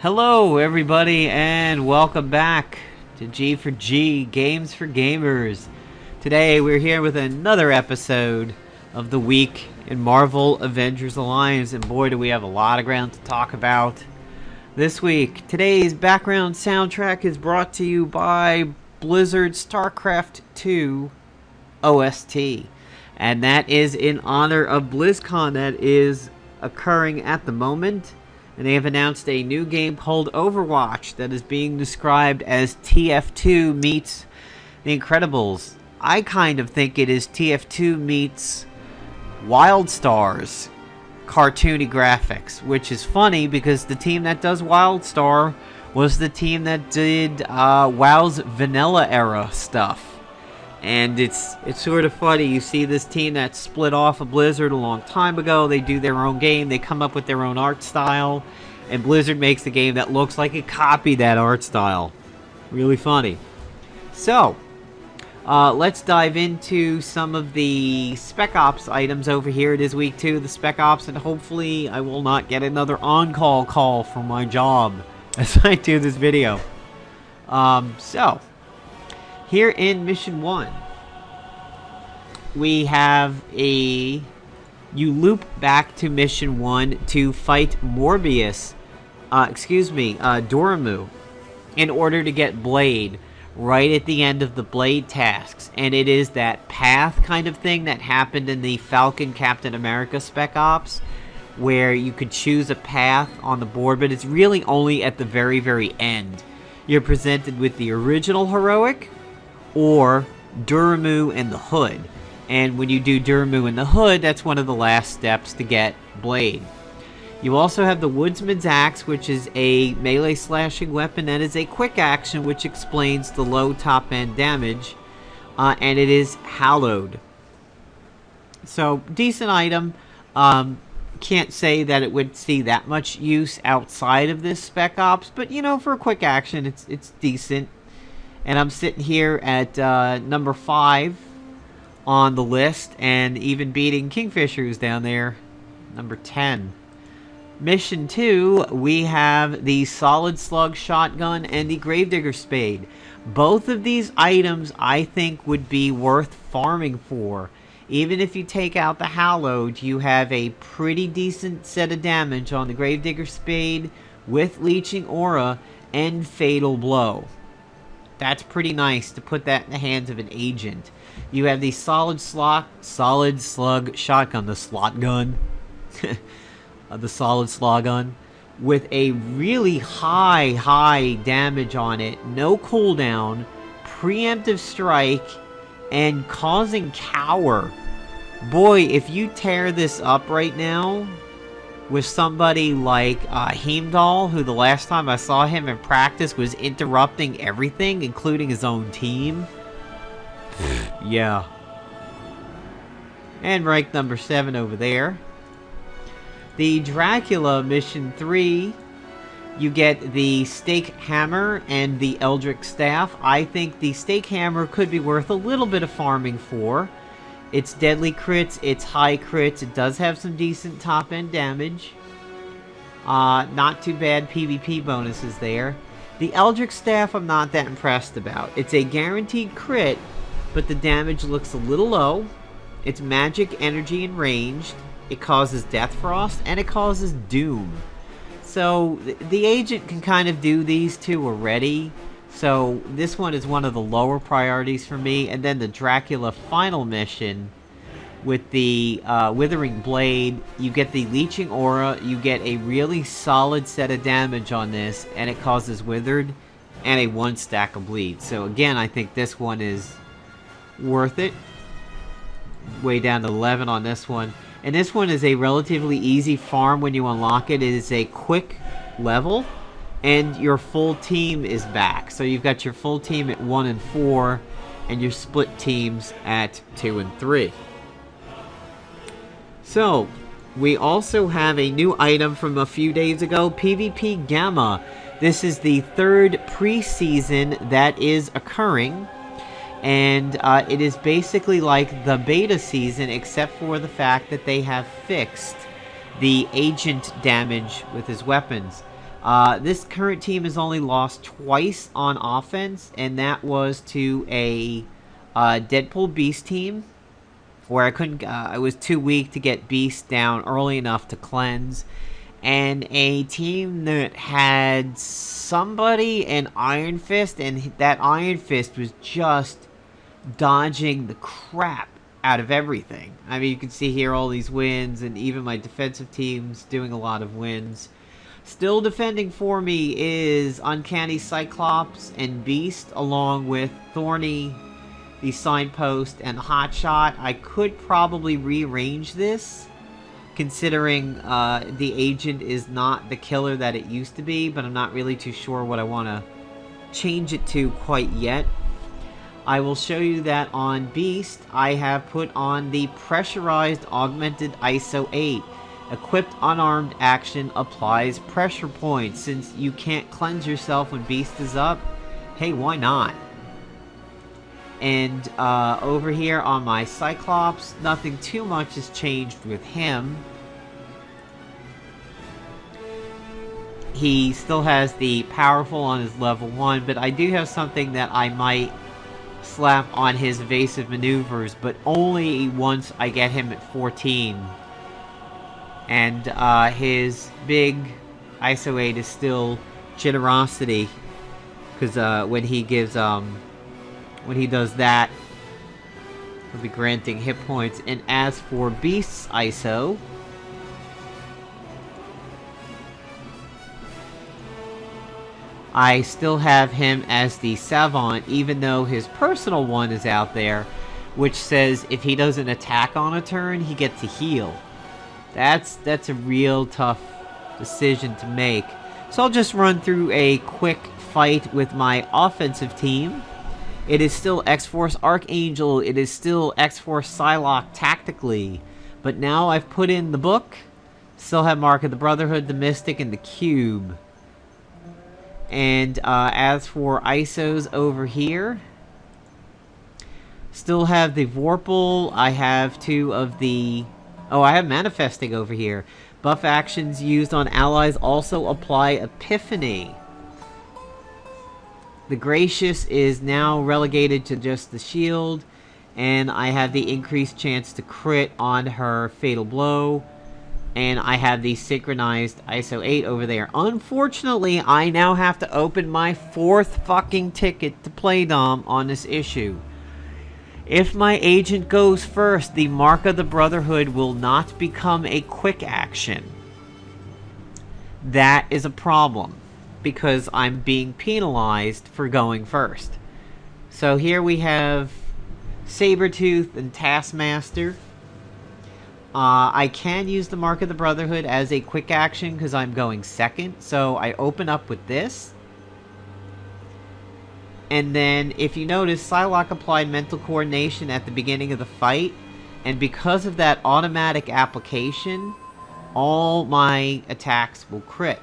Hello everybody and welcome back to G for G, Games for Gamers. Today we're here with another episode of the week in Marvel Avengers Alliance, and boy do we have a lot of ground to talk about this week. Today's background soundtrack is brought to you by Blizzard's StarCraft II OST, and that is in honor of BlizzCon that is occurring at the moment. And they have announced a new game called Overwatch that is being described as TF2 meets The Incredibles. I kind of think it is TF2 meets WildStar's cartoony graphics, which is funny because the team that does WildStar was the team that did WoW's vanilla era stuff. And it's sort of funny. You see this team that split off of Blizzard a long time ago. They do their own game. They come up with their own art style. And Blizzard makes a game that looks like it copied that art style. Really funny. So, let's dive into some of the Spec Ops items over here. It is week 2 of the Spec Ops. And hopefully I will not get another on-call call from my job as I do this video. Here in Mission 1, we have you loop back to Mission 1 to fight Morbius, Dormammu, in order to get Blade right at the end of the Blade tasks. And it is that path kind of thing that happened in the Falcon Captain America Spec Ops, where you could choose a path on the board, but it's really only at the very, very end. You're presented with the original heroic, or Dormammu and the Hood. And when you do Dormammu and the Hood, that's one of the last steps to get Blade. You also have the Woodsman's Axe, which is a melee slashing weapon that is a quick action, which explains the low top end damage, and it is hallowed. So, decent item. Can't say that it would see that much use outside of this Spec Ops, but you know, for a quick action, it's decent. And I'm sitting here at number 5 on the list, and even beating Kingfisher, who's down there, number 10. Mission 2, we have the Solid Slug Shotgun and the Gravedigger Spade. Both of these items I think would be worth farming for. Even if you take out the Hallowed, you have a pretty decent set of damage on the Gravedigger Spade with Leeching Aura and Fatal Blow. That's pretty nice to put that in the hands of an agent. You have the Solid Slug Shotgun, the slot gun, the Solid Slug gun, with a really high damage on it, no cooldown, preemptive strike, and causing cower. Boy, if you tear this up right now with somebody like Heimdall, who the last time I saw him in practice was interrupting everything, including his own team. Yeah. And rank number 7 over there. The Dracula Mission 3, you get the Stake Hammer and the Eldritch Staff. I think the Stake Hammer could be worth a little bit of farming for. It's deadly crits, it's high crits, it does have some decent top end damage. Not too bad PvP bonuses there. The Eldritch Staff I'm not that impressed about. It's a guaranteed crit, but the damage looks a little low. It's magic, energy, and ranged. It causes deathfrost, and it causes doom. So the agent can kind of do these two already. So this one is one of the lower priorities for me. And then the Dracula final mission with the Withering Blade, you get the Leeching Aura, you get a really solid set of damage on this, and it causes Withered and a 1 stack of bleed. So again, I think this one is worth it. Way down to 11 on this one. And this one is a relatively easy farm when you unlock it. It is a quick level, and your full team is back. So you've got your full team at 1 and 4, and your split teams at 2 and 3. So, we also have a new item from a few days ago, PvP Gamma. This is the 3rd pre-season that is occurring. And it is basically like the beta season, except for the fact that they have fixed the agent damage with his weapons. This current team has only lost twice on offense, and that was to a Deadpool Beast team, where I couldn't. I was too weak to get Beast down early enough to cleanse, and a team that had somebody in Iron Fist, and that Iron Fist was just dodging the crap out of everything. I mean, you can see here all these wins, and even my defensive team's doing a lot of wins. Still defending for me is Uncanny Cyclops and Beast, along with Thorny, the Signpost, and Hotshot. I could probably rearrange this, considering the agent is not the killer that it used to be, but I'm not really too sure what I want to change it to quite yet. I will show you that on Beast, I have put on the Pressurized Augmented ISO 8. Equipped unarmed action applies pressure points. Since you can't cleanse yourself when Beast is up, hey, why not? And over here on my Cyclops, nothing too much has changed with him. He still has the powerful on his level 1, but I do have something that I might slap on his evasive maneuvers, but only once I get him at 14. And his big ISO 8 is still generosity, because when he gives when he does that, he'll be granting hit points. And as for Beast's ISO, I still have him as the Savant, even though his personal one is out there, which says if he doesn't attack on a turn, he gets to heal. That's a real tough decision to make. So I'll just run through a quick fight with my offensive team. It is still X-Force Archangel, it is still X-Force Psylocke tactically, but now I've put in the book. Still have Mark of the Brotherhood, the Mystic, and the Cube. And as for ISOs over here, still have the Vorpal. I have two of the... Oh, I have Manifesting over here. Buff actions used on allies also apply Epiphany. The Gracious is now relegated to just the shield. And I have the increased chance to crit on her Fatal Blow. And I have the Synchronized ISO 8 over there. Unfortunately, I now have to open my 4th fucking ticket to play Dom on this issue. If my agent goes first, the Mark of the Brotherhood will not become a quick action. That is a problem, because I'm being penalized for going first. So here we have Sabretooth and Taskmaster. I can use the Mark of the Brotherhood as a quick action because I'm going second. So I open up with this. And then, if you notice, Psylocke applied Mental Coordination at the beginning of the fight. And because of that automatic application, all my attacks will crit.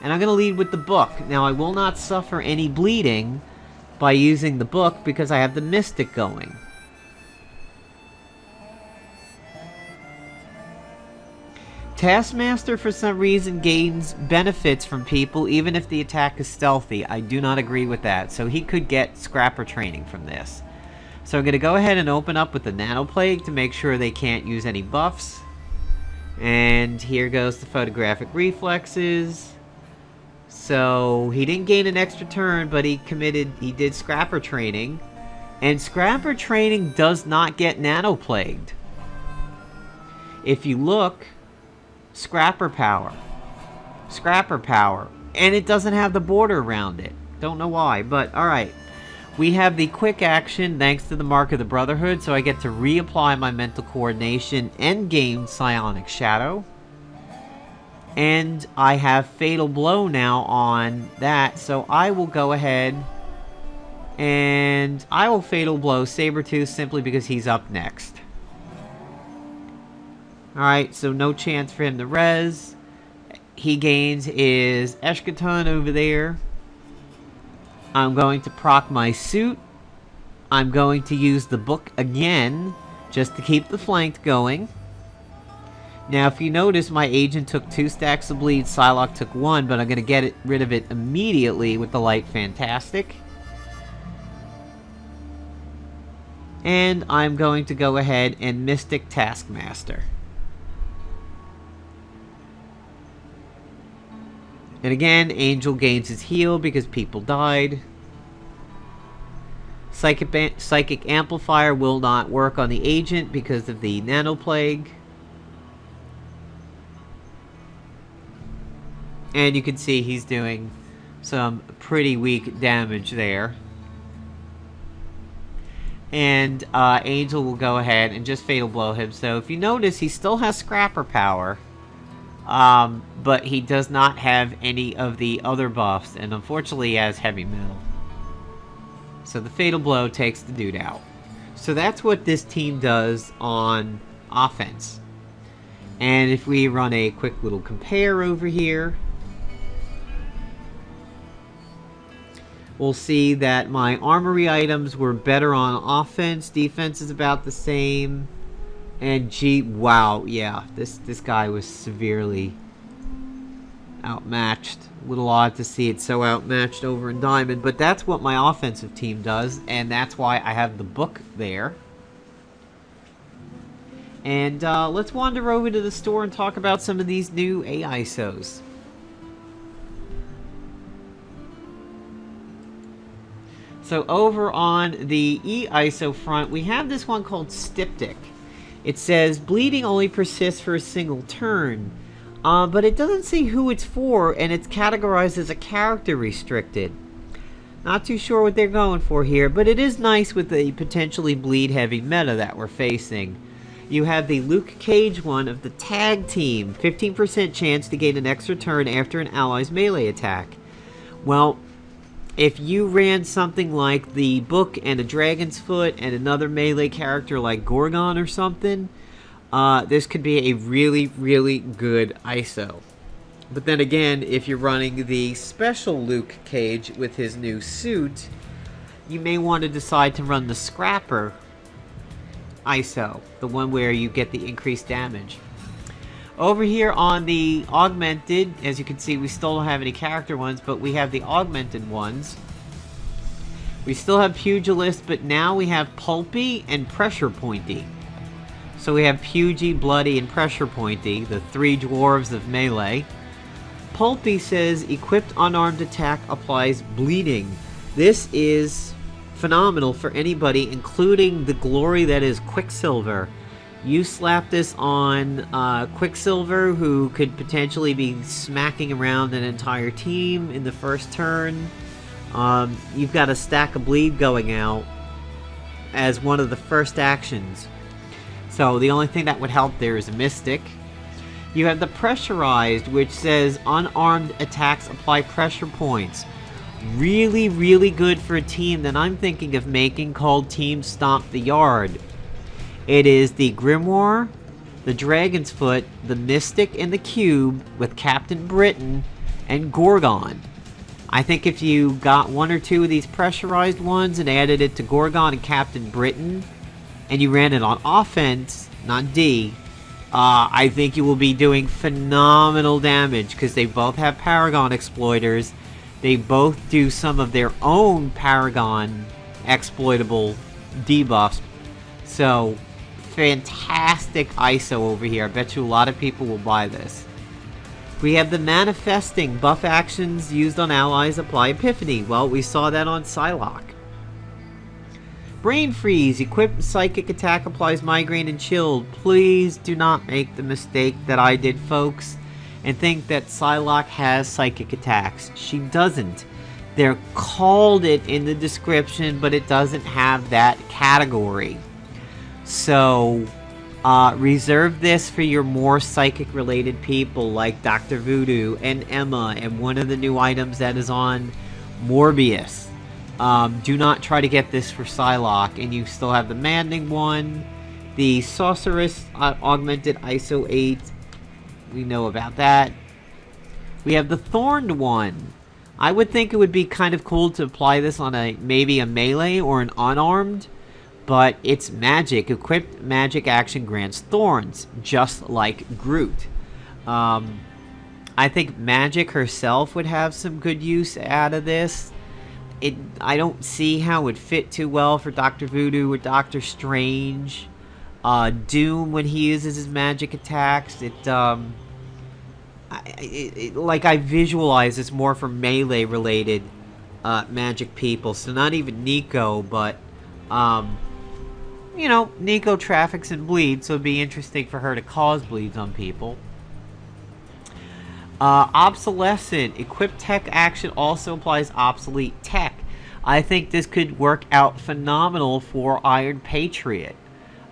And I'm going to lead with the book. Now, I will not suffer any bleeding by using the book because I have the Mystic going. Taskmaster, for some reason, gains benefits from people even if the attack is stealthy. I do not agree with that. So he could get Scrapper training from this. So I'm going to go ahead and open up with the Nanoplague to make sure they can't use any buffs. And here goes the Photographic Reflexes. So he didn't gain an extra turn, but he did Scrapper training. And Scrapper training does not get Nanoplagued. If you look... Scrapper power, and it doesn't have the border around it. Don't know why, but alright. We have the quick action thanks to the Mark of the Brotherhood, so I get to reapply my Mental Coordination and gain Psionic Shadow. And I have Fatal Blow now on that, so I will go ahead and I will Fatal Blow Sabretooth simply because he's up next. Alright, so no chance for him to res. He gains his Eschaton over there. I'm going to proc my suit. I'm going to use the book again, just to keep the flank going. Now, if you notice, my agent took 2 stacks of bleed, Psylocke took 1, but I'm going to get rid of it immediately with the Light Fantastic. And I'm going to go ahead and Mystic Taskmaster. And again, Angel gains his heal because people died. Psychic Amplifier will not work on the agent because of the Nano Plague. And you can see he's doing some pretty weak damage there. And Angel will go ahead and just Fatal Blow him. So if you notice, he still has Scrapper power. But he does not have any of the other buffs. And unfortunately he has Heavy Metal. So the Fatal Blow takes the dude out. So that's what this team does on offense. And if we run a quick little compare over here, we'll see that my armory items were better on offense. Defense is about the same. And wow, yeah, this guy was severely outmatched. A little odd to see it so outmatched over in Diamond, but that's what my offensive team does, and that's why I have the book there. And let's wander over to the store and talk about some of these new AISOs. So over on the E-ISO front, we have this one called Styptic. It says, bleeding only persists for a single turn. But it doesn't say who it's for, and it's categorized as a character restricted. Not too sure what they're going for here, but it is nice with the potentially bleed-heavy meta that we're facing. You have the Luke Cage one of the Tag Team. 15% chance to gain an extra turn after an ally's melee attack. Well, if you ran something like the Book and a Dragon's Foot and another melee character like Gorgon or something, this could be a really, really good ISO. But then again, if you're running the special Luke Cage with his new suit, you may want to decide to run the Scrapper ISO, the one where you get the increased damage. Over here on the augmented, as you can see, we still don't have any character ones, but we have the augmented ones. We still have Pugilist, but now we have Pulpy and Pressure Pointy. So we have Pugy, Bloody, and Pressure Pointy, the 3 dwarves of melee. Pulpy says, equipped unarmed attack applies bleeding. This is phenomenal for anybody, including the glory that is Quicksilver. You slap this on Quicksilver, who could potentially be smacking around an entire team in the first turn. You've got a stack of bleed going out as one of the first actions. So the only thing that would help there is a Mystic. You have the Pressurized, which says unarmed attacks apply pressure points. Really, really good for a team that I'm thinking of making called Team Stomp the Yard. It is the Grimoire, the Dragon's Foot, the Mystic, and the Cube with Captain Britain and Gorgon. I think if you got 1 or 2 of these pressurized ones and added it to Gorgon and Captain Britain, and you ran it on offense, not D, I think you will be doing phenomenal damage, because they both have Paragon exploiters. They both do some of their own Paragon exploitable debuffs. So, fantastic ISO over here. I bet you a lot of people will buy this. We have the Manifesting. Buff actions used on allies apply Epiphany. Well, we saw that on Psylocke. Brain Freeze. Equipped psychic attack applies Migraine and Chilled. Please do not make the mistake that I did, folks, and think that Psylocke has psychic attacks. She doesn't. They're called it in the description, but it doesn't have that category. So, reserve this for your more psychic-related people like Dr. Voodoo and Emma and one of the new items that is on Morbius. Do not try to get this for Psylocke, and you still have the Manding one, the Sorceress Augmented ISO 8. We know about that. We have the Thorned one. I would think it would be kind of cool to apply this on maybe a melee or an unarmed, but it's magic. Equipped magic action grants thorns, just like Groot. I think Magic herself would have some good use out of this. I don't see how it would fit too well for Dr. Voodoo or Doctor Strange. Doom, when he uses his magic attacks, like I visualize it's more for melee related magic people. So not even Nico, but you know, Nico traffics and bleeds, so it'd be interesting for her to cause bleeds on people. Obsolescent. Equipped tech action also applies obsolete tech. I think this could work out phenomenal for Iron Patriot.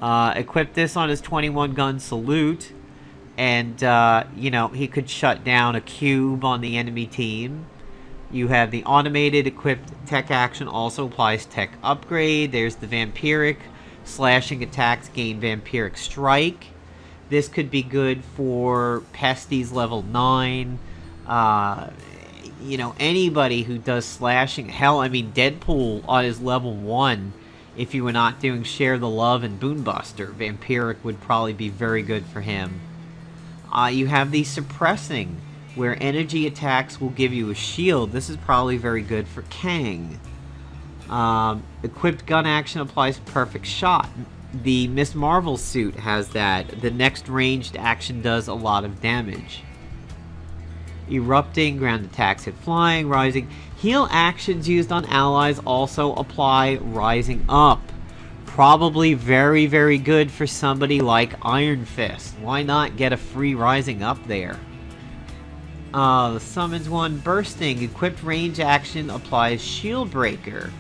Equip this on his 21 gun salute, and you know, he could shut down a cube on the enemy team. You have the automated equipped tech action also applies tech upgrade. There's the vampiric slashing attacks gain vampiric strike. This could be good for Pesty's level 9. You know, anybody who does slashing. Hell, I mean, Deadpool on his level 1, if you were not doing Share the Love and Boonbuster, Vampiric would probably be very good for him. You have the Suppressing, where energy attacks will give you a shield. This is probably very good for Kang. Equipped gun action applies perfect shot. The Miss Marvel suit has that. The next ranged action does a lot of damage. Erupting, ground attacks hit flying, rising. Heal actions used on allies also apply rising up. Probably very, very good for somebody like Iron Fist. Why not get a free rising up there? The summons one, bursting. Equipped range action applies shield breaker.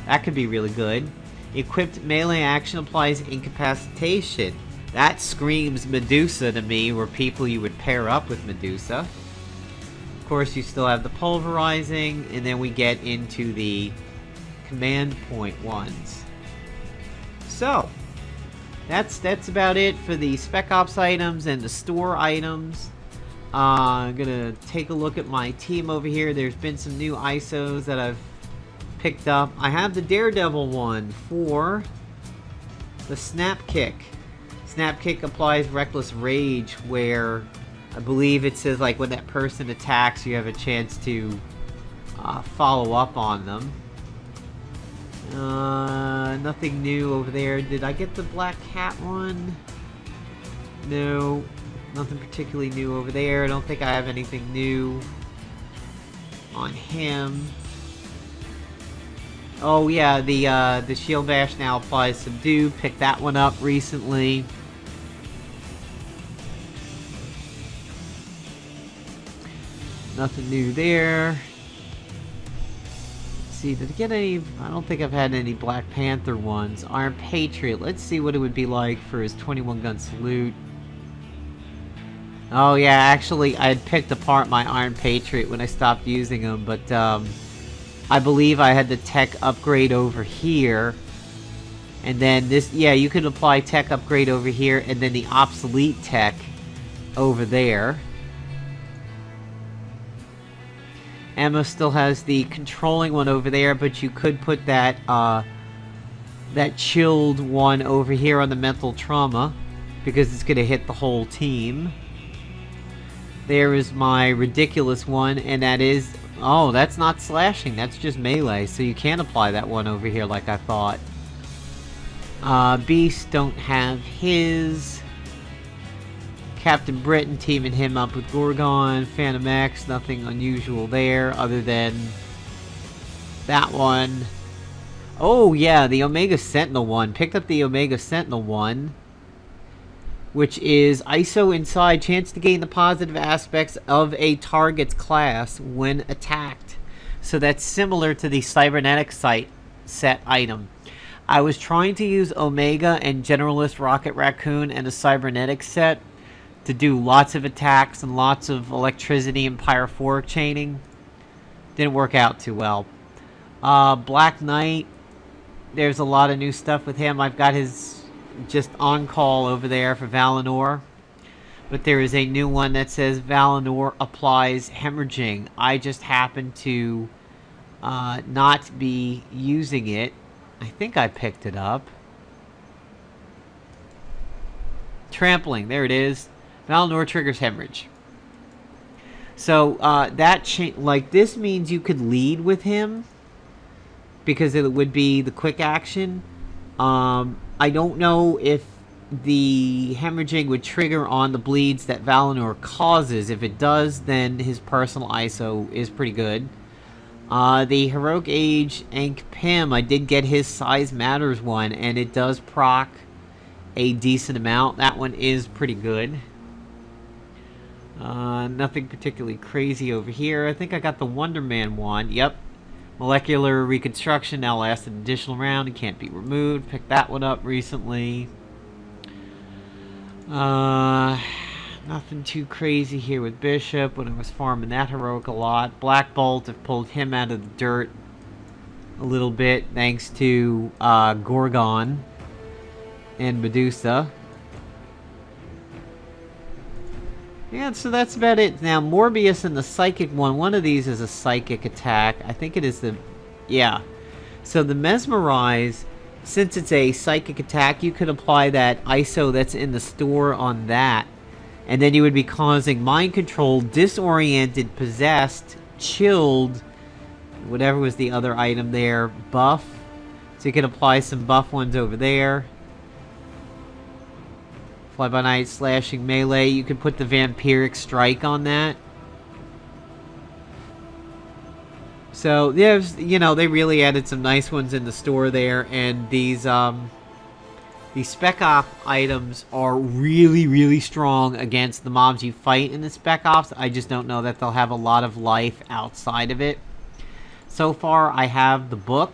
That could be really good. Equipped melee action applies incapacitation. That screams Medusa to me, or people you would pair up with Medusa. Of course, you still have the pulverizing, and then we get into the command point ones. So, that's about it for the Spec Ops items and the store items. I'm gonna take a look at my team over here. There's been some new ISOs that I've picked up. I have the Daredevil one for the Snap Kick. Snap Kick applies Reckless Rage, where I believe it says like when that person attacks, you have a chance to follow up on them. Nothing new over there. Did I get the Black Cat one? No, nothing particularly new over there. I don't think I have anything new on him. Oh yeah, the Shield Bash now applies Subdue. Picked that one up recently. Nothing new there. Let's see, did I get any? I don't think I've had any Black Panther ones. Iron Patriot. Let's see what it would be like for his 21 gun salute. Oh yeah, actually I had picked apart my Iron Patriot when I stopped using them, but I believe I had the tech upgrade over here. And then this, yeah, you could apply tech upgrade over here, and then the obsolete tech over there. Emma still has the controlling one over there, but you could put that that chilled one over here on the mental trauma, because it's going to hit the whole team. There is my ridiculous one, and that is... Oh, that's not slashing, that's just melee, so you can't apply that one over here like I thought. Beast, don't have his. Captain Britain teaming him up with Gorgon. Phantom X, nothing unusual there other than that one. Oh yeah, the Omega Sentinel one. Picked up the Omega Sentinel one, which is ISO inside, chance to gain the positive aspects of a target's class when attacked. So that's similar to the cybernetic set item. I was trying to use Omega and Generalist Rocket Raccoon and a cybernetic set to do lots of attacks and lots of electricity and pyrophoric chaining. Didn't work out too well. Black Knight, there's a lot of new stuff with him. I've got his just on call over there for Valinor, but there is a new one that says Valinor applies hemorrhaging. I just happen to not be using it. I think I picked it up. Trampling, there it is. Valinor triggers hemorrhage. So, like, this means you could lead with him, because it would be the quick action. I don't know if the hemorrhaging would trigger on the bleeds that Valinor causes. If it does, then his personal ISO is pretty good. The Heroic Age Ankh Pim, I did get his Size Matters one, and it does proc a decent amount. That one is pretty good. Nothing particularly crazy over here. I think I got the Wonder Man one. Yep. Molecular Reconstruction now lasts an additional round. It can't be removed. Picked that one up recently. Nothing too crazy here with Bishop when I was farming that heroic a lot. Black Bolt, I've pulled him out of the dirt a little bit thanks to Gorgon and Medusa. Yeah, so that's about it. Now, Morbius and the Psychic one of these is a Psychic attack. I think it is the... Yeah. So the Mesmerize, since it's a Psychic attack, you could apply that ISO that's in the store on that. And then you would be causing Mind Control, Disoriented, Possessed, Chilled, whatever was the other item there, Buff. So you can apply some buff ones over there. Fly by Night, Slashing Melee. You could put the Vampiric Strike on that. So, there's, you know, they really added some nice ones in the store there. And these Spec Ops items are really, really strong against the mobs you fight in the Spec Ops. I just don't know that they'll have a lot of life outside of it. So far, I have the book.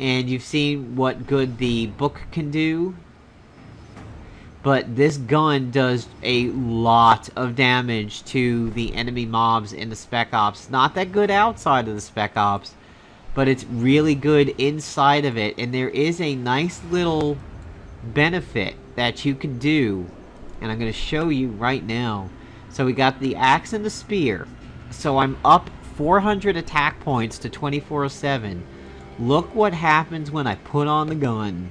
And you've seen what good the book can do. But this gun does a lot of damage to the enemy mobs in the Spec Ops. Not that good outside of the Spec Ops, but it's really good inside of it. And there is a nice little benefit that you can do. And I'm going to show you right now. So we got the axe and the spear. So I'm up 400 attack points to 2407. Look what happens when I put on the gun.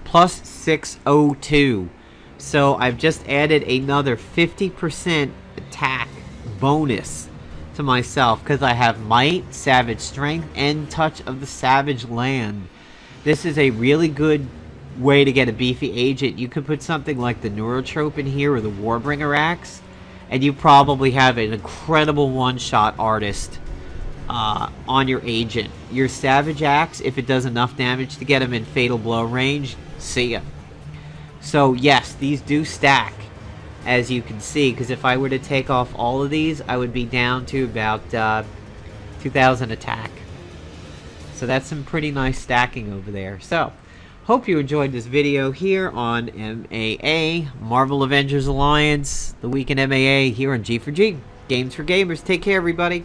Plus 602. So I've just added another 50% attack bonus to myself because I have Might, Savage Strength, and Touch of the Savage Land. This is a really good way to get a beefy agent. You could put something like the Neurotrope in here or the Warbringer Axe, and you probably have an incredible one-shot artist on your agent. Your Savage Axe, if it does enough damage to get him in Fatal Blow range, see ya. So yes, these do stack, as you can see, because if I were to take off all of these, I would be down to about 2,000 attack. So that's some pretty nice stacking over there. So, hope you enjoyed this video here on MAA, Marvel Avengers Alliance, the week in MAA here on G4G. Games for Gamers. Take care, everybody.